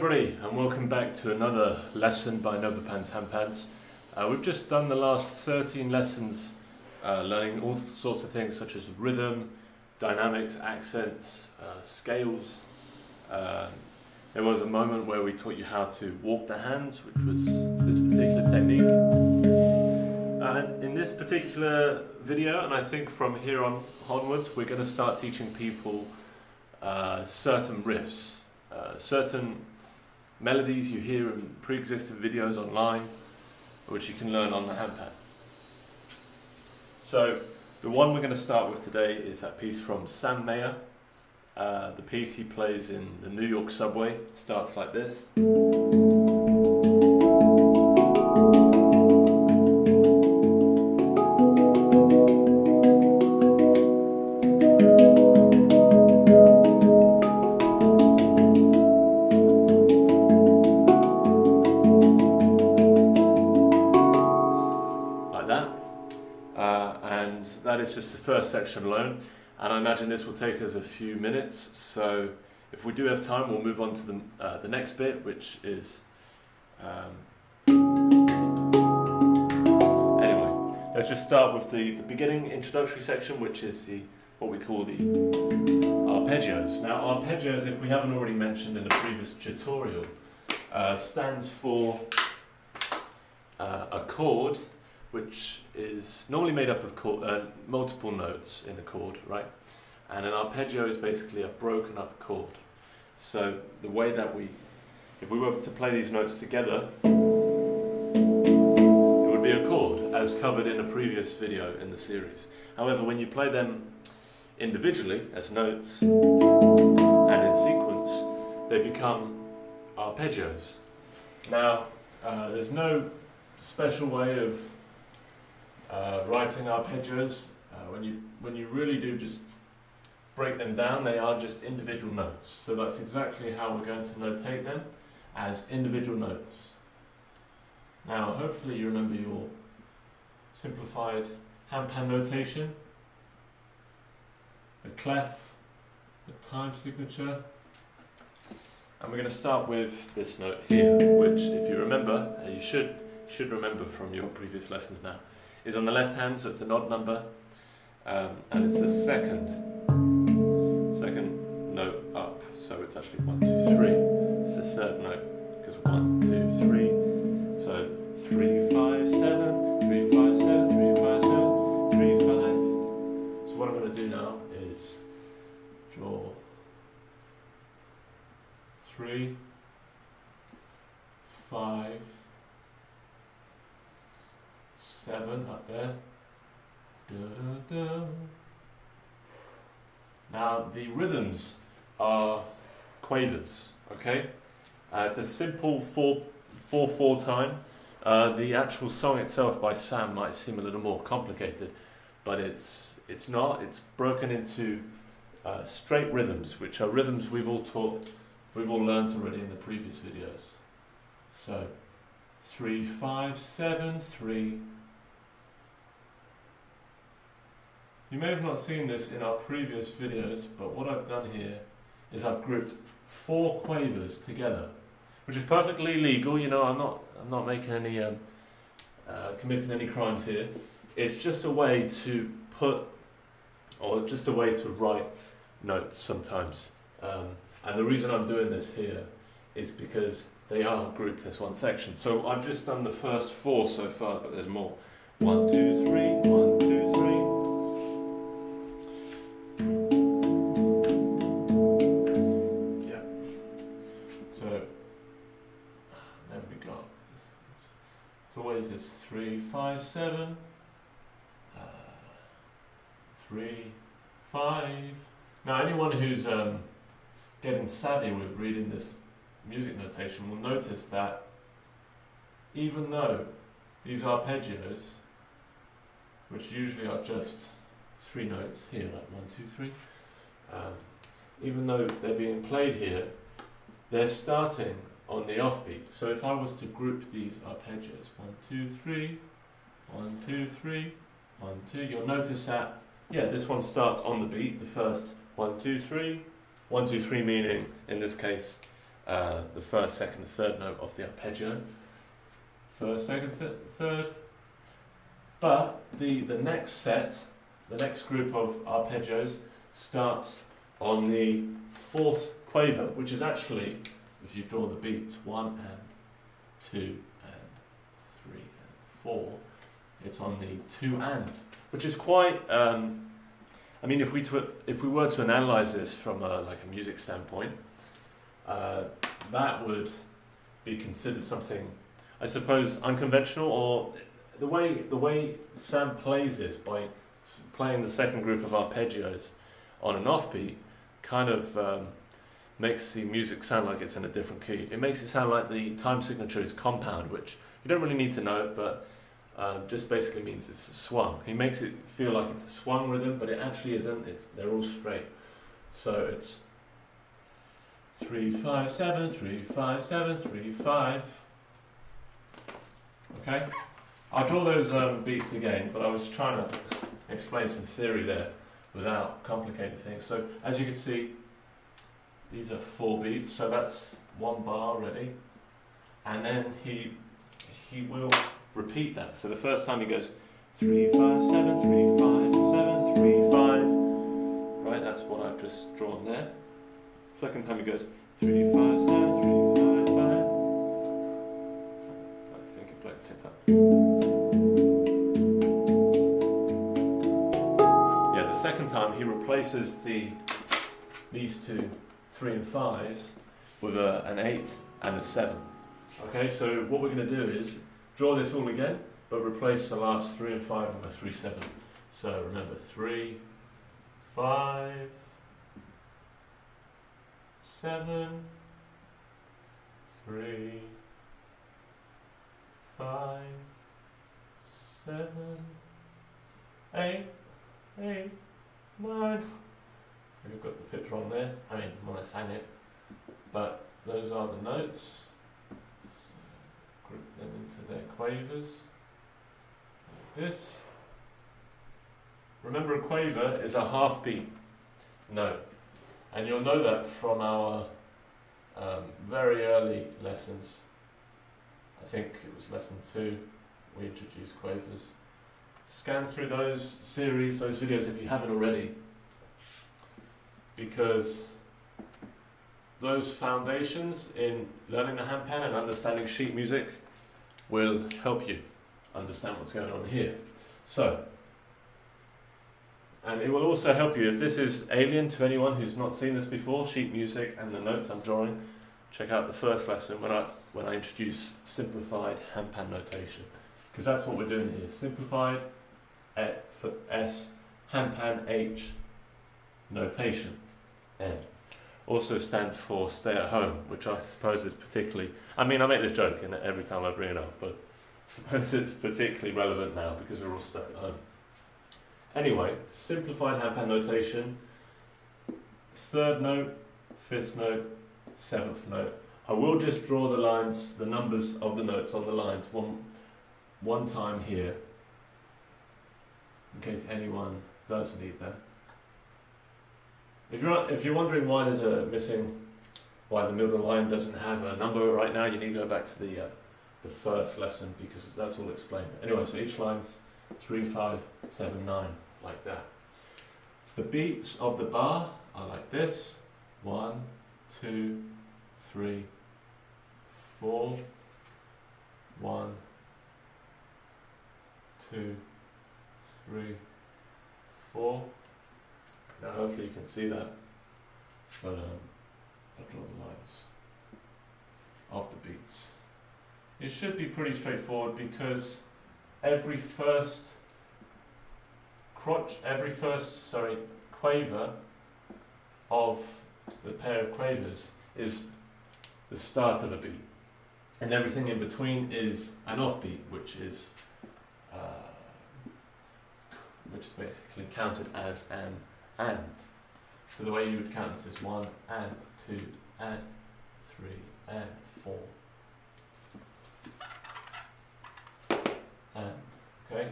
everybody, and welcome back to another lesson by NovaPans Handpans. We've just done the last 13 lessons learning all sorts of things such as rhythm, dynamics, accents, scales. There was a moment where we taught you how to walk the hands, which was this particular technique. In this particular video, and I think from here onwards, we're going to start teaching people certain riffs. Certain melodies you hear in pre-existing videos online, which you can learn on the handpan. So the one we're going to start with today is that piece from Sam Mayer. The piece he plays in the New York subway. It starts like this. And that is just the first section alone, and I imagine this will take us a few minutes, so if we do have time we'll move on to the next bit, which is anyway, let's just start with the beginning introductory section, which is what we call the arpeggios. Now arpeggios, if we haven't already mentioned in the previous tutorial, stands for a chord which is normally made up of multiple notes in a chord, right? And an arpeggio is basically a broken up chord. So the way that if we were to play these notes together, it would be a chord, as covered in a previous video in the series. However, when you play them individually, as notes, and in sequence, they become arpeggios. Now, there's no special way of writing arpeggios. When you really do just break them down, they are just individual notes. So that's exactly how we're going to notate them, as individual notes. Now hopefully you remember your simplified handpan notation, the clef, the time signature, and we're going to start with this note here, which if you remember, you should remember from your previous lessons now, is on the left hand, so it's an odd number, and it's the second note up, so it's actually 1, 2, 3. It's the third note, because 1, 2, 3, so 3, 5, 7, 3, 5, 7, 3, 5, 7, 3, 5. So what I'm going to do now is draw 3, 5, 7 up there. Da, da, da. Now the rhythms are quavers, okay? It's a simple 4/4 time. The actual song itself by Sam might seem a little more complicated, but it's not. It's broken into straight rhythms, which are rhythms we've all learned already in the previous videos. So 3, 5, 7, 3. You may have not seen this in our previous videos, but what I've done here is I've grouped 4 quavers together, which is perfectly legal. You know, I'm not making any committing any crimes here. It's just a way to just a way to write notes sometimes. And the reason I'm doing this here is because they are grouped as one section. So I've just done the first 4 so far, but there's more. 1, 2, 3, 1, 2, 3. It's always this 3, 5, 7, 3, 5. Now anyone who's getting savvy with reading this music notation will notice that even though these arpeggios, which usually are just 3 notes here, like 1, 2, 3, even though they're being played here, they're starting on the offbeat. So if I was to group these arpeggios, 1, 2, 3, 1, 2, 3, 1, 2, you'll notice that, yeah, this one starts on the beat, the first 1, 2, 3, 1, 2, 3 meaning, in this case, the first, second, third note of the arpeggio. First, second, third. But the next set, the next group of arpeggios starts on the fourth quaver, which is actually, if you draw the beats, 1 and 2 and 3 and 4, it's on the 2 and, which is quite, I mean, if we were to analyse this from like a music standpoint, that would be considered something, I suppose, unconventional, or the way Sam plays this by playing the second group of arpeggios on an offbeat kind of makes the music sound like it's in a different key. It makes it sound like the time signature is compound, which you don't really need to know, but just basically means it's a swung. He makes it feel like it's a swung rhythm, but it actually isn't. They're all straight. So it's 3 5 7 3 5 7 3 5. Okay, I'll draw those beats again, but I was trying to explain some theory there without complicating things. So as you can see, these are 4 beats, so that's 1 bar already, and then he will repeat that. So the first time he goes 3 5 7 3 5 7 3 5. Right, that's what I've just drawn there. Second time he goes 3 5 7 3 5 5. I think I played the same time. Yeah, the second time he replaces these two 3 and 5s with an 8 and a 7. Okay, so what we're going to do is draw this all again, but replace the last 3 and 5 with a 3 7. So remember, 3 5 7 3 5 7 8 8 9. We've got the pitch wrong there, I mean when I sang it, but those are the notes. So group them into their quavers like this. Remember, a quaver is a half beat note, and you'll know that from our very early lessons. I think it was lesson 2 we introduced quavers. Scan through those series, those videos if you haven't already, because those foundations in learning the handpan and understanding sheet music will help you understand what's going on here. So, and it will also help you, if this is alien to anyone who's not seen this before, sheet music and the notes I'm drawing, check out the first lesson when I introduce simplified handpan notation, because that's what we're doing here. Simplified for S, handpan H, notation N. Also stands for stay at home, which I suppose is particularly, I mean, I make this joke every time I bring it up, but I suppose it's particularly relevant now because we're all stuck at home. Anyway, simplified handpan notation, 3rd note, 5th note, 7th note. I will just draw the lines, the numbers of the notes on the lines one time here, in case anyone does need them. If you're wondering why there's why the middle line doesn't have a number right now, you need to go back to the first lesson, because that's all explained. Anyway, so each line 3 5 7 9, like that. The beats of the bar are like this: 1 2 3 4 1 2 3 4. Now hopefully you can see that, but I'll draw the lines of the beats. It should be pretty straightforward, because every first quaver of the pair of quavers is the start of a beat, and everything in between is an offbeat, which is basically counted as an and. So the way you would count this is 1 and 2 and 3 and 4 and, okay?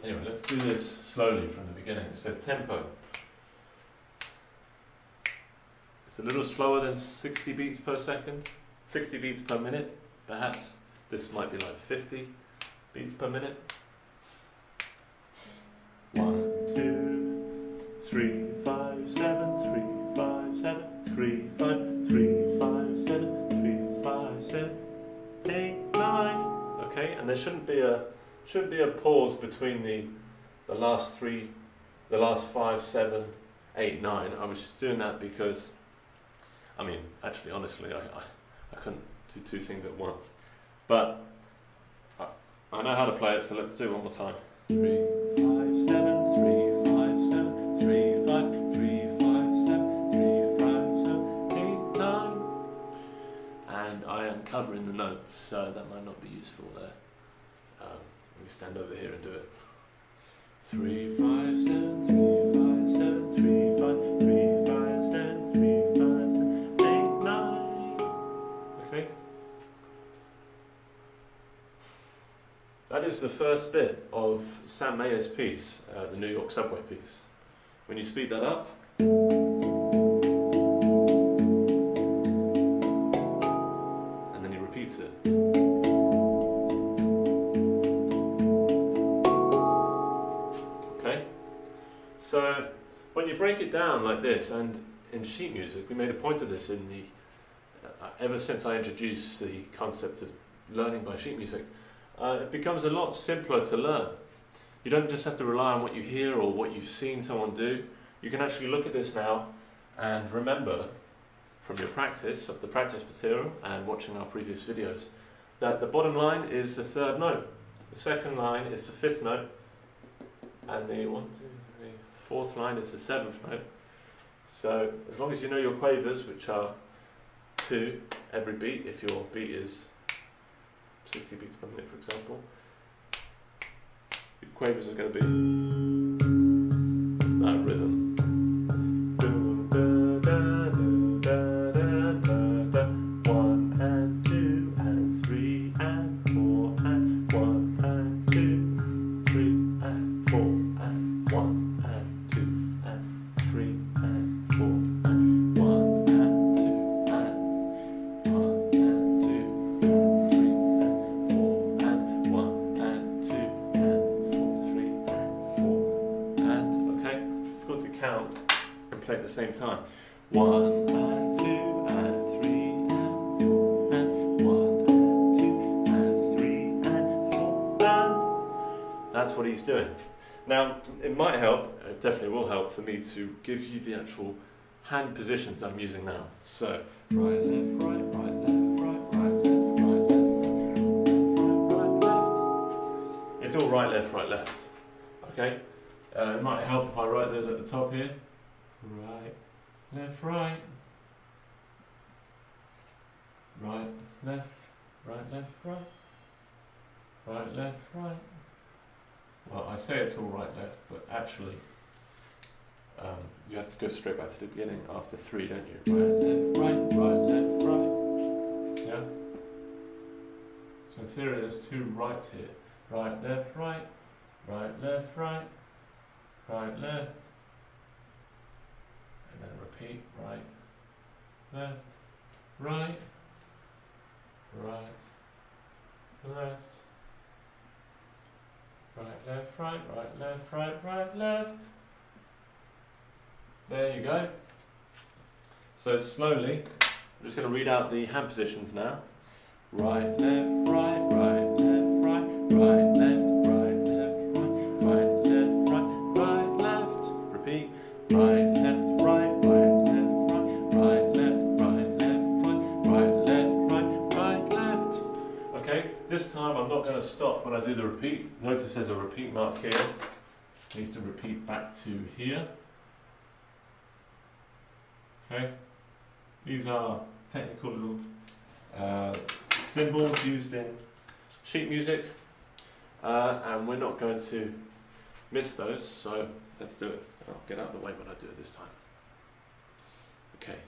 Anyway, let's do this slowly from the beginning. So tempo. It's a little slower than 60 beats per second, 60 beats per minute, perhaps. This might be like 50 beats per minute. 1, 2, 3, 5, 7, 3, 5, 7, 3, 5, 3, 5, 7, 3, 5, 7, 8, 9. Okay, and there shouldn't be a pause between the last 5, 7, 8, 9. I was just doing that because, I mean, actually, honestly, I couldn't do two things at once. But I know how to play it, so let's do it one more time. 3, 5, 7, 3, 5, 7, 3, 5, 3, 5, 7, 3, 5, 7, 8, 9. And I am covering the notes, so that might not be useful there. Let me stand over here and do it. 3, 5, 7, 3, 5, 7, 3, 5, 3, 5, 7, 3, 5, 7, 8, 9. Okay? That is the first bit of Sam Mahers' piece, the New York Subway piece. When you speed that up, and then he repeats it. Okay? So, when you break it down like this, and in sheet music, we made a point of this in the, ever since I introduced the concept of learning by sheet music, it becomes a lot simpler to learn. You don't just have to rely on what you hear or what you've seen someone do. You can actually look at this now and remember from your practice of the practice material and watching our previous videos that the bottom line is the third note, the second line is the fifth note, and the 1, 2, 3, fourth line is the seventh note. So as long as you know your quavers, which are 2 every beat, if your beat is 60 beats per minute, for example, your quavers are going to be that rhythm. 1 and 2 and 3 and 4 and 1 and 2, 3 and 4 and 1 and 2 and 3 and 4 and 1 and 2 and 1 and 2 and 3 and 4 and 1 and 2 and 3 and 4 and, okay, it's difficult to count and play at the same time. 1 and 2 and 3 and 4 and 1 and 2 and 3 and 4 and that's what he's doing. Now, it might help, it definitely will help for me to give you the actual hand positions I'm using now. So, right, left, right, right, left, right, right, left, right, left, right, left. It's all right, left, okay? It might help if I write those at the top here. Right, left, right. Right, left, right, left, right. Right, left, right. Well, I say it's all right, left, but actually, you have to go straight back to the beginning after 3, don't you? Right, left, right, left, right. Yeah? So in theory, there's 2 rights here. Right, left, right. Right, left, right. Right, left. And then repeat, right, left, right, right, left, right, left, right, right, left, right, right, left. There you go. So slowly, I'm just going to read out the hand positions now. Right, left, right, right, left, right, right, left, right, left, right, right, left, right, right, left. Repeat. Right, left, right, right, left, right, right, left, right, left, right, right, left, right, right, left. Okay, this time I'm not going to stop when I do the repeat. Notice there's a repeat mark here. It needs to repeat back to here. Okay, these are technical little symbols used in sheet music, and we're not going to miss those, so let's do it. I'll get out of the way when I do it this time. Okay.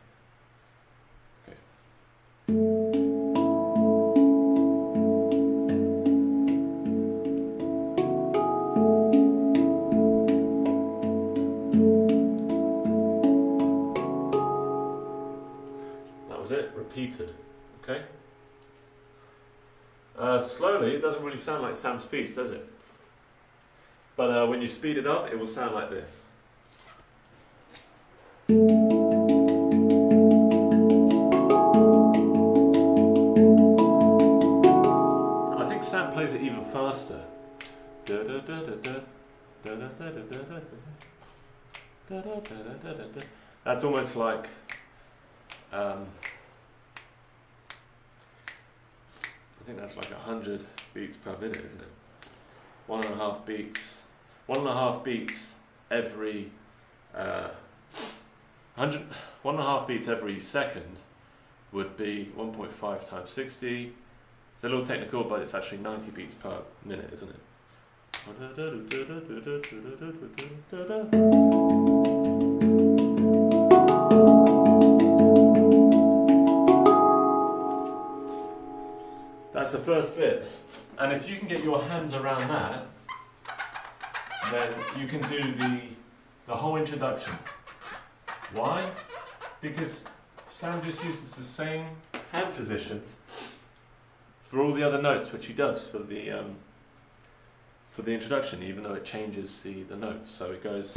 was it? Repeated. Okay. Slowly, it doesn't really sound like Sam's piece, does it? But when you speed it up, it will sound like this. I think Sam plays it even faster. That's almost like I think that's like 100 beats per minute, isn't it? 1.5 beats. 1.5 beats every 1.5 beats every second would be 1.5 times 60. It's a little technical, but it's actually 90 beats per minute, isn't it? That's the first bit. And if you can get your hands around that, then you can do the whole introduction. Why? Because Sam just uses the same hand positions for all the other notes, which he does for the introduction, even though it changes the notes. So it goes.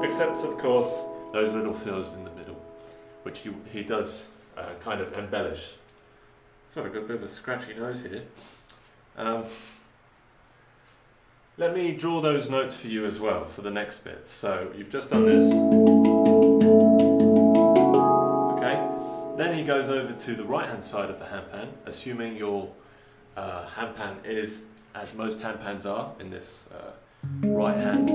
Except, of course, those little fills in the middle, which he does kind of embellish. Sorry, I've got a bit of a scratchy nose here. Let me draw those notes for you as well for the next bit. So you've just done this. Okay. Then he goes over to the right hand side of the handpan, assuming your handpan is, as most handpans are, in this right hand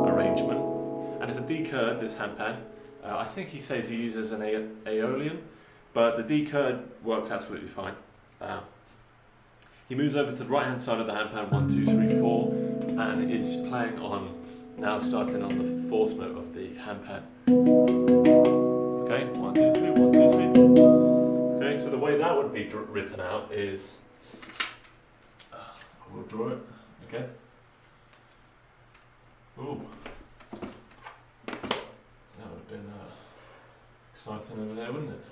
arrangement. And it's a D-curd, this handpan. I think he says he uses an Aeolian, but the D-curd works absolutely fine. He moves over to the right hand side of the handpan, 1, 2, 3, 4, and is playing on, now starting on the 4th note of the handpan. Okay, 1, 2, 3, 1, 2, 3. Okay, so the way that would be written out is, I will draw it again. Ooh, that would have been exciting over there, wouldn't it?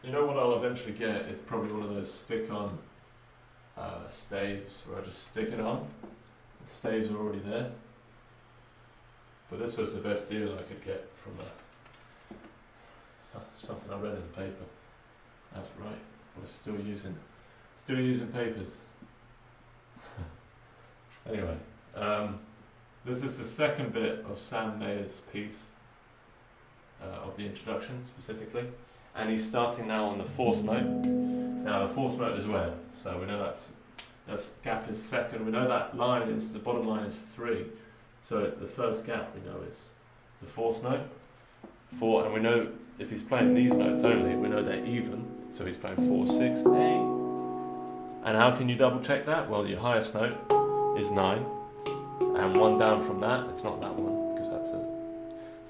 You know what I'll eventually get is probably one of those stick-on staves where I just stick it on. The staves are already there. But this was the best deal I could get from something I read in the paper. That's right, we're still using papers. Anyway, this is the second bit of Sam Mahers' piece, of the introduction specifically. And he's starting now on the 4th note. Now the 4th note is where? So we know that's gap is 2nd. We know that line is, the bottom line is 3. So the first gap we know is the 4th note. 4, and we know if he's playing these notes only, we know they're even. So he's playing 4, 6, 8. And how can you double check that? Well, your highest note is 9. And one down from that, it's not that one, because that's a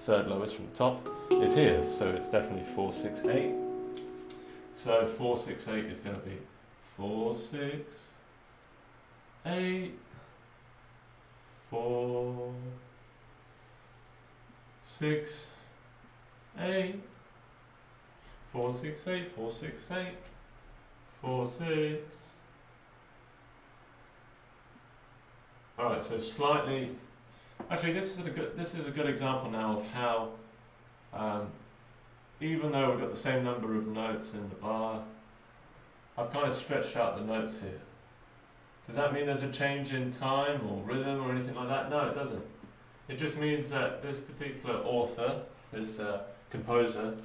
3rd lowest from the top, is here, so it's definitely 4, 6, 8. So 4, 6, 8 is going to be 4, 6, 8, 4, 6, 8, 4, 6, 8, 4, 6, 8, 4, 6. Alright, so slightly. Actually, this is a good example now of how, even though we've got the same number of notes in the bar, I've kind of stretched out the notes here. Does that mean there's a change in time or rhythm or anything like that? No, it doesn't. It just means that this particular author, this composer,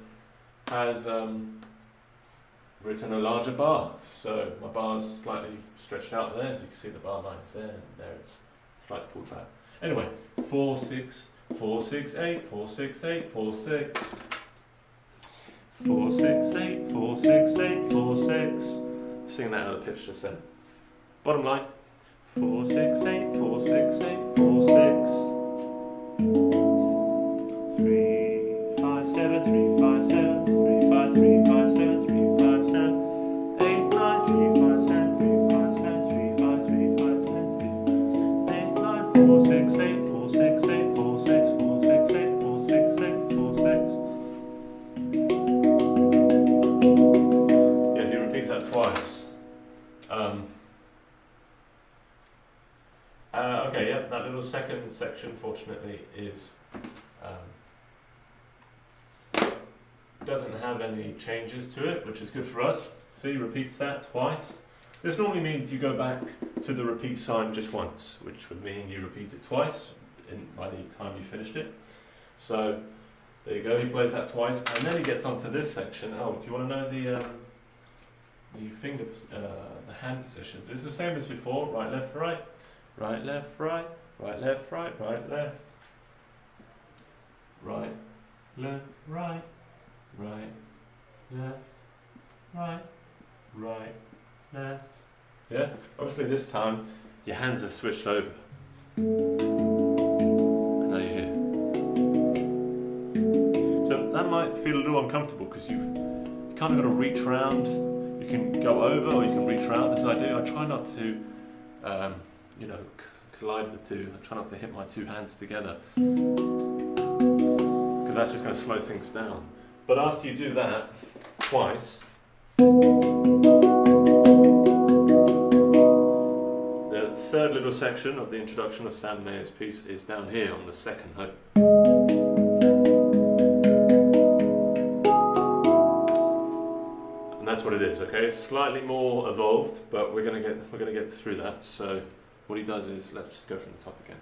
has written a larger bar. So my bar's slightly stretched out there, as you can see the bar line is there, and there it's slightly pulled back. Anyway, 4, 6, 4, 6, 8, 4, 6, 8, 4, 6. 4, 6, 8, 4, 6, 8, 4, 6. Sing that out of pitch just then. Bottom line. 4, 6, 8, 4, 6, 8, 4, 6. 3, 6, 8, 4, 6, 8, 4, 6, 4, 6, 8, 4, 6, 8, 4, 6. Yeah, he repeats that twice. Okay, yeah, that little second section, fortunately, doesn't have any changes to it, which is good for us. See, he repeats that twice. This normally means you go back to the repeat sign just once, which would mean you repeat it twice by the time you finished it. So there you go, he plays that twice, and then he gets onto this section. Oh, do you want to know the hand positions? It's the same as before: right, left, right, right, left, right, right, left, right, right, left, right, left, right, right, left, right, right, left. Yeah, obviously this time your hands are switched over. And now you're here. So that might feel a little uncomfortable because you kind of got to reach around. You can go over or you can reach around as I do. I try not to, collide the two. I try not to hit my two hands together because that's just going to slow things down. But after you do that twice, the third little section of the introduction of Sam Mahers' piece is down here on the second note. And that's what it is, okay? It's slightly more evolved, but we're gonna get through that. So what he does is, let's just go from the top again.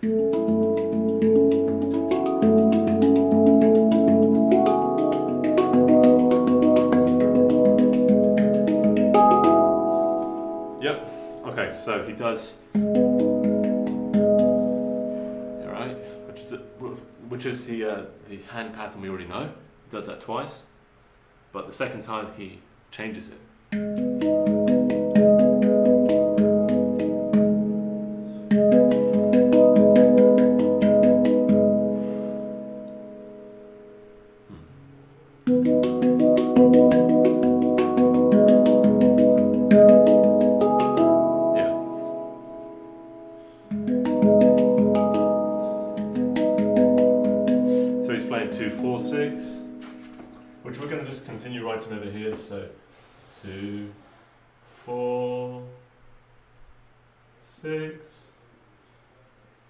Okay, so he does, alright, which is the hand pattern we already know. He does that twice, but the second time he changes it. Which we're going to just continue writing over here. So 2, 4, 6,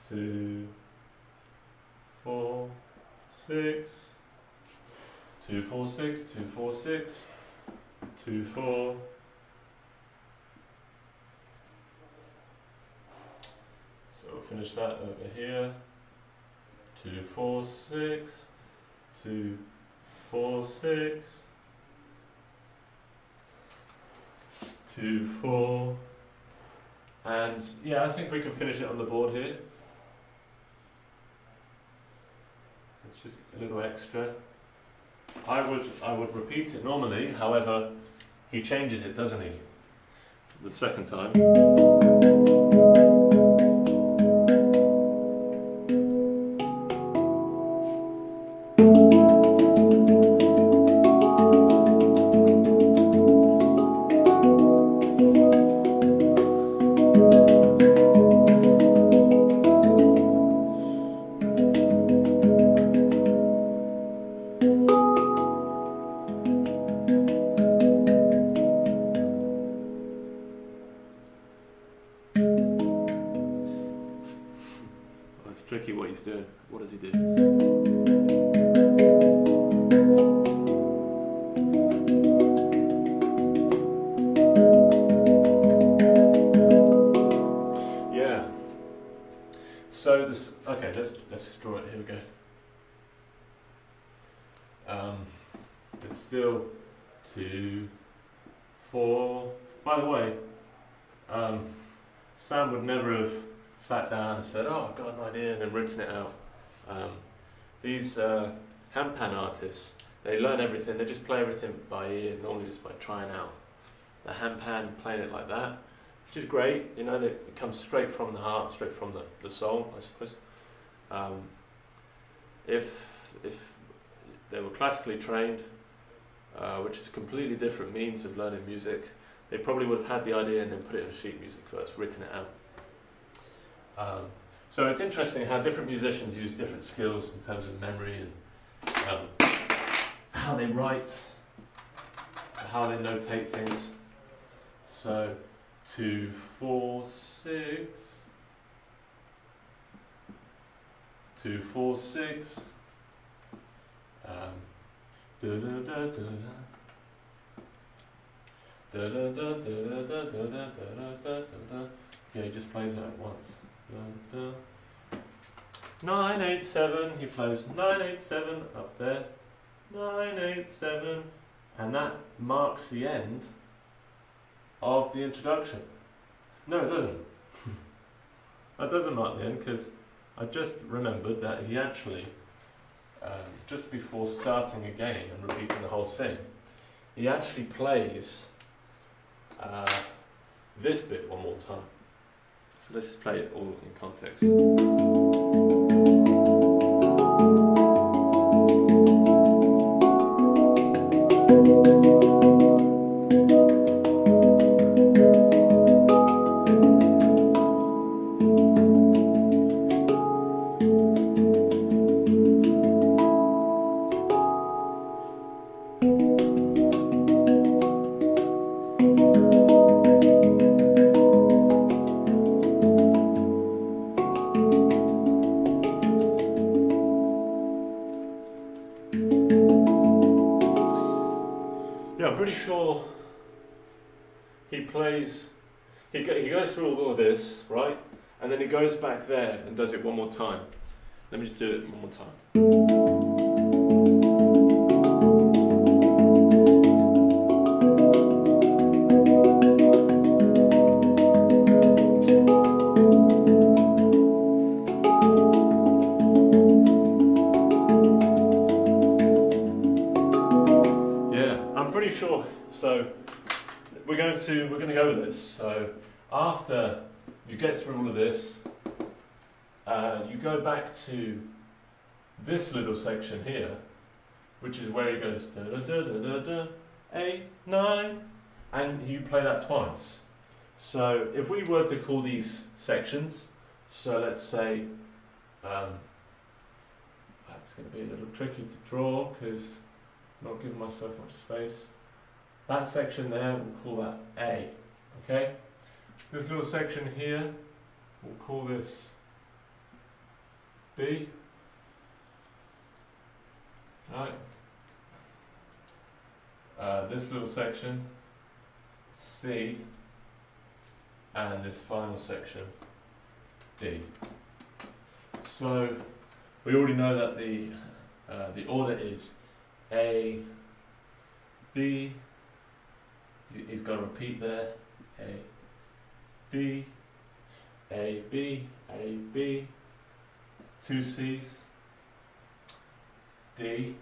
2, 4, 6, 2, 4, 6, 2, 4, 6, 2, 4. So we'll finish that over here. 2, 4, 6, 2, 4, 6, 2, 4, and yeah, I think we can finish it on the board here. It's just a little extra. I would repeat it normally, however, he changes it, doesn't he? The second time. Tricky what he's doing. What does he do? Yeah. So this. Okay, let's just draw it. Here we go. It's still 2, 4. By the way, Sam would never have sat down and said, "Oh, I've got an idea," and then written it out. These handpan artists, they learn everything, they just play everything by ear, normally just by trying out the handpan, playing it like that, which is great, you know, it comes straight from the heart, straight from the soul, I suppose. If they were classically trained, which is a completely different means of learning music, they probably would have had the idea and then put it in sheet music first, written it out. So it's interesting how different musicians use different skills in terms of memory and how they write, how they notate things. So 2, 4, 6, 2, 4, 6. Da da da da da. Da da da da da da da da da. Yeah, he just plays that once. 9, 8, 7. He plays 9, 8, 7 up there. 9, 8, 7, and that marks the end of the introduction. No, it doesn't. That doesn't mark the end, because I just remembered that he actually, just before starting again and repeating the whole thing, he actually plays this bit one more time. So let's just play it all in context. I'm pretty sure he plays, he goes through all of this, right? And then he goes back there and does it one more time. Let me just do it one more time. Sure. So we're going to go with this. So after you get through all of this, you go back to this little section here, which is where he goes da da da da da 8, 9, and you play that twice. So if we were to call these sections, so let's say that's going to be a little tricky to draw because I'm not giving myself much space. That section there, we'll call that A, okay? This little section here, we'll call this B, right? This little section, C, and this final section, D. So, we already know that the order is A, B. He's got to repeat there. A, B, A, B, A, B. 2 C's, D.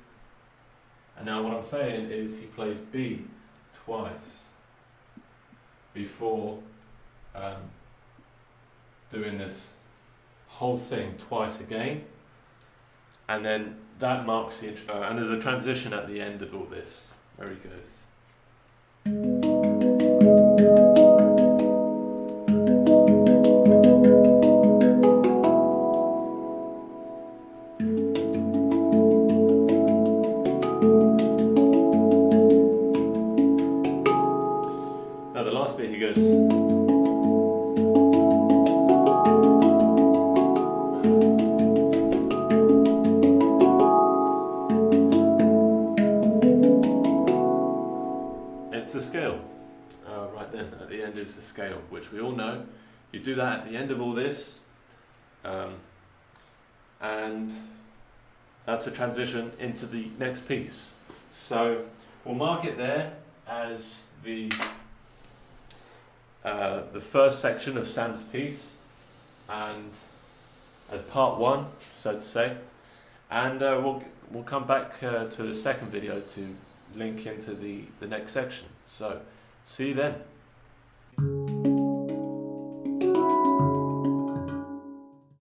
And now what I'm saying is he plays B twice before doing this whole thing twice again. And then that marks the intro. And there's a transition at the end of all this where he goes. Now the last bit he goes. It's the scale. Right then, at the end is the scale, which we all know. You do that at the end of all this, and that's a transition into the next piece. So we'll mark it there as the first section of Sam's piece, and as part 1, so to say. And we'll come back to the second video to link into the next section. So see you then.